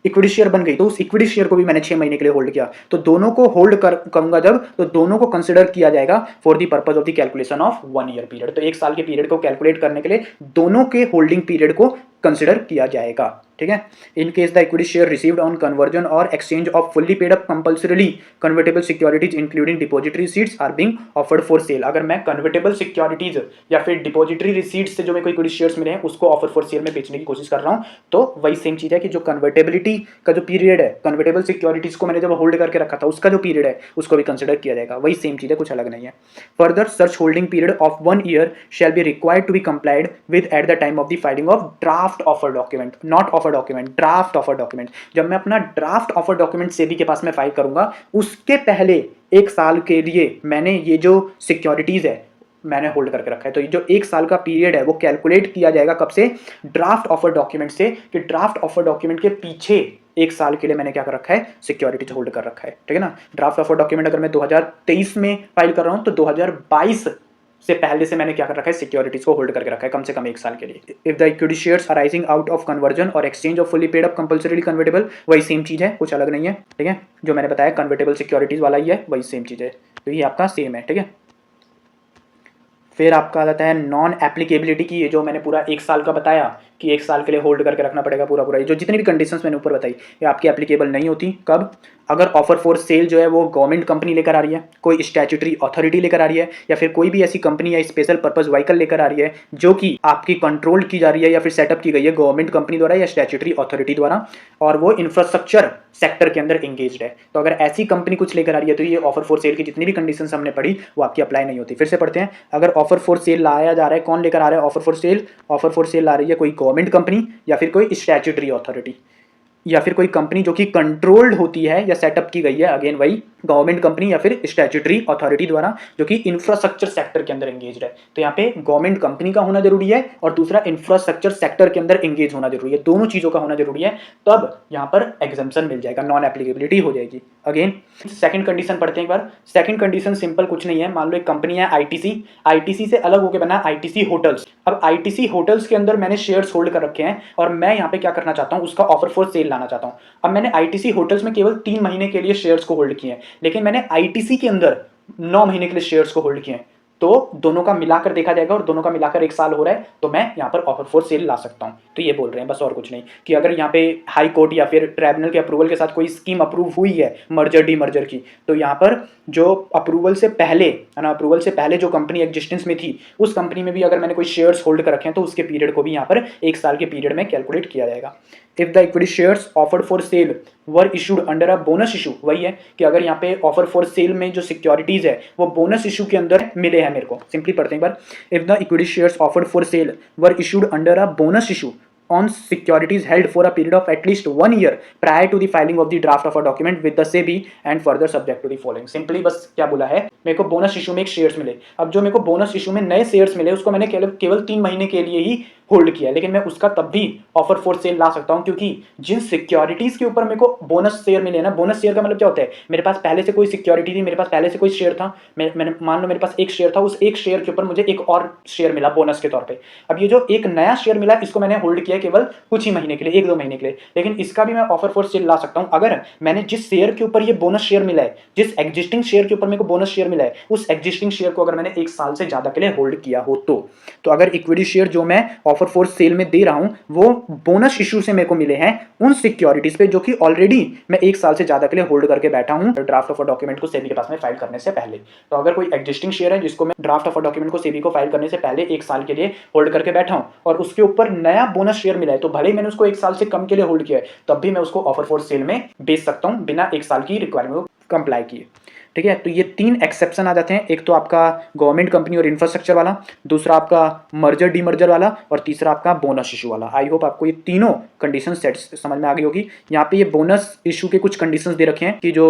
S1: इक्विटी शेयर बन गई तो उस इक्विटी शेयर को भी मैंने 6 महीने के लिए होल्ड किया, तो दोनों को होल्ड करूंगा जब, तो दोनों को कंसिडर किया जाएगा for the purpose of the calculation of 1 year period. तो 1 साल के पीरियड को कैलकुलेट करने के लिए दोनों के होल्डिंग पीरियड को कंसिडर किया जाएगा, ठीक है। In case the equity share received on conversion or exchange of fully paid up compulsorily convertible securities including depository receipts are being offered for sale. अगर मैं कन्वर्टेबल सिक्योरिटीज या फिर डिपॉजिटरी रिसीट्स से जो मेरे को इक्विटी शेयर्स मिले हैं उसको ऑफर फॉर सेल में बेचने की कोशिश कर रहा हूं, तो वही सेम चीज है कि जो कन्वर्टेबिलिटी का जो पीरियड है, कन्वर्टेबल सिक्योरिटीज को मैंने जब होल्ड करके रखा था उसका जो पीरियड है उसको भी कंसिडर किया जाएगा, वही सेम चीज है, कुछ अलग नहीं है। Further such holding period of 1 year shall be required to be complied with at the time of the filing of draft offer document, not offer document, draft offer document. जब मैं अपना ड्राफ्ट ऑफर डॉक्यूमेंट सेबी के पास में file करूंगा उसके पहले 1 साल के लिए मैंने ये जो सिक्योरिटीज है मैंने होल्ड करके रखा है, तो ये जो 1 साल का पीरियड है वो कैलकुलेट किया जाएगा कब से, ड्राफ्ट ऑफर डॉक्यूमेंट से, कि ड्राफ्ट ऑफर डॉक्यूमेंट के पीछे 1 साल के लिए मैंने क्या कर रखा है, सिक्योरिटीज होल्ड कर रखा है, ठीक है ना। ड्राफ्ट ऑफर डॉक्यूमेंट अगर मैं 2023 में फाइल कर रहा हूं तो 2022 से पहले से मैंने क्या कर रखा है, सिक्योरिटीज को होल्ड करके रखा है कम से कम 1 साल के लिए। If the equity shares arising out of conversion or exchange of fully paid up compulsorily convertible, वही सेम चीज है, कुछ अलग नहीं है, ठीक है। जो मैंने बताया कन्वर्टेबल सिक्योरिटीज वाला ही है, वही सेम चीज है, तो ये आपका सेम है, ठीक है। फिर आपका आ जाता है नॉन एप्लीकेबिलिटी की, ये जो मैंने पूरा 1 साल का बताया कि 1 साल के लिए होल्ड करके रखना पड़ेगा पूरा पूरा, ये जो जितनी भी कंडीशंस मैंने ऊपर बताई ये आपकी एप्लीकेबल नहीं होती। कब, अगर ऑफर फॉर सेल जो है वो गवर्नमेंट कंपनी लेकर आ रही है, कोई स्टैट्यूटरी अथॉरिटी लेकर आ रही है, या फिर कोई भी ऐसी कंपनी या स्पेशल पर्पस व्हीकल लेकर आ रही है जो कि आपकी कंट्रोल की जा रही है या फिर सेटअप की गई है गवर्नमेंट कंपनी द्वारा या स्टैट्यूटरी अथॉरिटी द्वारा, और वो इंफ्रास्ट्रक्चर सेक्टर के अंदर एंगेज्ड है, तो अगर ऐसी कंपनी कुछ लेकर आ रही है तो ये ऑफर फॉर सेल की जितनी भी कंडीशन हमने पढ़ी वो आपकी अप्लाई नहीं होती। फिर से पढ़ते हैं, अगर ऑफर फॉर सेल लाया जा रहा है, कौन लेकर आ रहा है offer for sale, offer for sale ला रही है कोई गवर्नमेंट कंपनी या फिर कोई स्टैट्यूटरी अथॉरिटी या फिर कोई कंपनी जो कि कंट्रोल्ड होती है या सेटअप की गई है, अगेन वही गवर्नमेंट कंपनी या फिर स्टैट्यूटरी अथॉरिटी द्वारा, जो कि इंफ्रास्ट्रक्चर सेक्टर के अंदर एंगेज्ड है। तो यहाँ पे गवर्नमेंट कंपनी का होना जरूरी है और दूसरा इंफ्रास्ट्रक्चर सेक्टर के अंदर एंगेज होना जरूरी है, दोनों चीजों का होना जरूरी है, तब यहाँ पर एग्जम्पशन मिल जाएगा, नॉन एप्लीकेबिलिटी हो जाएगी। अगेन सेकंड कंडीशन पढ़ते हैं एक बार। सेकंड कंडीशन सिंपल कुछ नहीं है, मान लो एक कंपनी है आईटीसी, आईटीसी से अलग होकर बना आईटीसी होटल्स। अब आईटीसी होटल्स के अंदर मैंने शेयर्स होल्ड कर रखे हैं और मैं यहाँ पे क्या करना चाहता हूँ, उसका ऑफर फॉर सेल लाना चाहता हूँ। अब मैंने आईटीसी होटल्स में केवल 3 महीने के लिए शेयर्स को होल्ड किए हैं, लेकिन मैंने आईटीसी के अंदर 9 महीने के लिए शेयर्स को होल्ड किए हैं, तो दोनों का मिलाकर देखा जाएगा और दोनों का मिलाकर 1 साल हो रहा है, तो मैं यहाँ पर ऑफर फॉर सेल ला सकता हूँ। तो ये बोल रहे हैं बस, और कुछ नहीं, कि अगर यहाँ पे हाई कोर्ट या फिर ट्राइब्यूनल के अप्रूवल के साथ कोई स्कीम अप्रूव हुई है मर्जर डी मर्जर की, तो यहाँ पर जो अप्रूवल से पहले है ना, अप्रूवल से पहले जो कंपनी एग्जिस्टेंस में थी उस कंपनी में भी अगर मैंने कोई शेयर्स होल्ड कर रखे हैं तो उसके पीरियड को भी यहाँ पर 1 साल के पीरियड में कैलकुलेट किया जाएगा। If the equity shares offered for sale were issued under a bonus issue, वही है कि अगर यहाँ पे ऑफर फॉर सेल में जो सिक्योरिटीज है वो बोनस इशू के अंदर मिले हैं मेरे को, सिंपली पढ़ते हैं एक बार। If the equity shares offered for sale were issued under a bonus issue on securities held for a period of at least 1 year prior to the filing of the draft of a document with the SEBI and further subject to the following। Simply बस क्या बोला है, मेरे को bonus issue में एक shares मिले, अब जो मेरे को बोनस इशू में नए शेयर्स मिले उसको मैंने केवल 3 महीने के लिए ही होल्ड किया, लेकिन मैं उसका तब भी ऑफर फॉर सेल ला सकता हूं, क्योंकि जिन सिक्योरिटीज के ऊपर मेरे को बोनस शेयर मिले ना, बोनस शेयर का मतलब क्या होता है, मेरे पास पहले से कोई सिक्योरिटी थी, मेरे पास पहले से कोई शेयर था, मैंने मान लो मेरे पास एक शेयर था, उस एक शेयर के ऊपर मुझे एक और शेयर मिला बोनस के तौर पे। अब ये जो एक नया शेयर मिला इसको मैंने होल्ड किया केवल कुछ ही महीने के लिए, 1-2 महीने के लिए, लेकिन इसका भी मैं ऑफर फॉर सेल ला सकता हूं अगर मैंने जिस शेयर के ऊपर ये बोनस शेयर मिला है, जिस एग्जिस्टिंग शेयर के ऊपर मेरे को बोनस शेयर मिला है, उस एग्जिस्टिंग शेयर को अगर मैंने 1 साल से ज्यादा के लिए होल्ड किया हो तो अगर इक्विटी शेयर जो मैं ऑफर ऑफर फॉर सेल में दे रहा हूं वो बोनस इशू से मेरे को मिले हैं उन सिक्योरिटीज पे जो कि ऑलरेडी मैं 1 साल से ज्यादा के लिए होल्ड करके बैठा हूं ड्राफ्ट ऑफर डॉक्यूमेंट को सेबी के पास में फाइल करने से पहले। तो अगर कोई एग्जिस्टिंग शेयर है जिसको मैं ड्राफ्ट ऑफर डॉक्यूमेंट को सेबी को फाइल करने से पहले 1 साल के लिए होल्ड करके बैठा हूं और उसके ऊपर नया बोनस शेयर मिला है, तो भले ही मैंने उसको 1 साल से कम के लिए होल्ड किया है तब भी मैं उसको ऑफर फॉर सेल में बेच सकता हूं बिना 1 साल की रिक्वायरमेंट को कंप्लाई किए। ठीक है, तो ये 3 एक्सेप्शन आ जाते हैं। एक तो आपका गवर्नमेंट कंपनी और इंफ्रास्ट्रक्चर वाला, दूसरा आपका मर्जर डीमर्जर वाला और तीसरा आपका बोनस इशू वाला। आई होप आपको ये तीनों कंडीशन सेट्स समझ में आ गई होगी। यहाँ पे ये बोनस इशू के कुछ कंडीशंस दे रखे हैं कि जो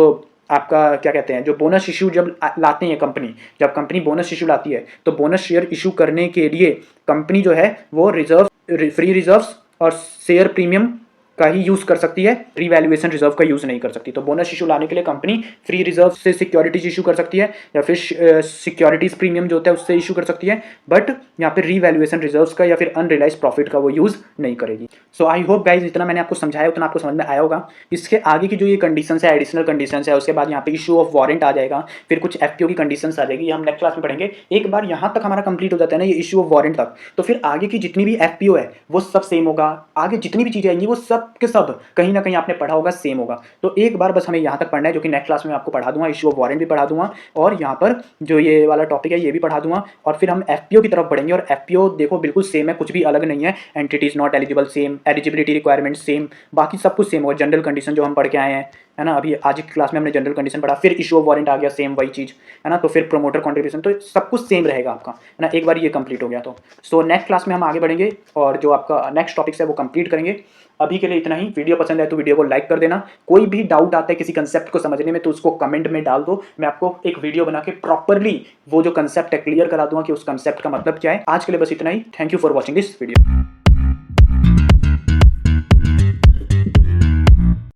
S1: आपका क्या कहते हैं, जो बोनस इशू जब लाते हैं कंपनी, जब कंपनी बोनस इशू लाती है तो बोनस शेयर इशू करने के लिए कंपनी जो है वो फ्री रिजर्व्स और शेयर प्रीमियम का ही यूज कर सकती है, रीवैल्यूएशन रिजर्व का यूज नहीं कर सकती। तो बोनस इशू लाने के लिए कंपनी फ्री रिजर्व से सिक्योरिटीज इशू कर सकती है या फिर सिक्योरिटीज प्रीमियम जो होता है उससे इशू कर सकती है, बट यहाँ पे रीवैल्यूएशन रिजर्व्स का या फिर अनरियलाइज प्रॉफिट का वो यूज नहीं करेगी। सो आई होप गाइज जितना मैंने आपको समझाया उतना आपको समझ में आया होगा। इसके आगे की जो ये कंडीशन है, एडिशनल कंडीशन है, उसके बाद यहाँ पे इशू ऑफ वारंट आ जाएगा, फिर कुछ एफपीओ की कंडीशन आ जाएगी, हम नेक्स्ट क्लास में पढ़ेंगे। एक बार यहाँ तक हमारा कंप्लीट हो जाता है ना ये इशू ऑफ वारंट तक, तो फिर आगे की जितनी भी एफपीओ है वो सब सेम होगा, आगे जितनी भी चीजें आएंगी वो सब के सब कहीं ना कहीं आपने पढ़ा होगा, सेम होगा। तो एक बार बस हमें यहाँ तक पढ़ना है, जो कि नेक्स्ट क्लास में आपको पढ़ा दूंगा, इशू ऑफ वारंट भी पढ़ा दूंगा और यहाँ पर जो ये वाला टॉपिक है ये भी पढ़ा दूंगा और फिर हम एफपीओ की तरफ बढ़ेंगे। और एफपीओ देखो बिल्कुल सेम है, कुछ भी अलग नहीं है। Entities not eligible same, eligibility requirement same, बाकी सब कुछ सेम होगा। जनरल कंडीशन जो हम पढ़ के आए हैं है ना, अभी आज की क्लास में हमने जनरल कंडीशन पढ़ा, फिर इशू ऑफ वारंट आ गया, सेम वही चीज है ना, तो फिर प्रोमोटर कॉन्ट्रीब्यूशन, तो सब कुछ सेम रहेगा आपका है ना। एक बार ये कंप्लीट हो गया तो सो नेक्स्ट क्लास में हम आगे बढ़ेंगे और जो आपका नेक्स्ट टॉपिक्स है वो कंप्लीट करेंगे। अभी के लिए इतना ही। वीडियो पसंद आए तो वीडियो को लाइक कर देना। कोई भी डाउट आता है किसी कंसेप्ट को समझने में तो उसको कमेंट में डाल दो, मैं आपको एक वीडियो बना के प्रॉपरली वो जो कंसेप्ट है क्लियर करा दूंगा कि उस कंसेप्ट का मतलब क्या है। आज के लिए बस इतना ही। Thank you for watching this video.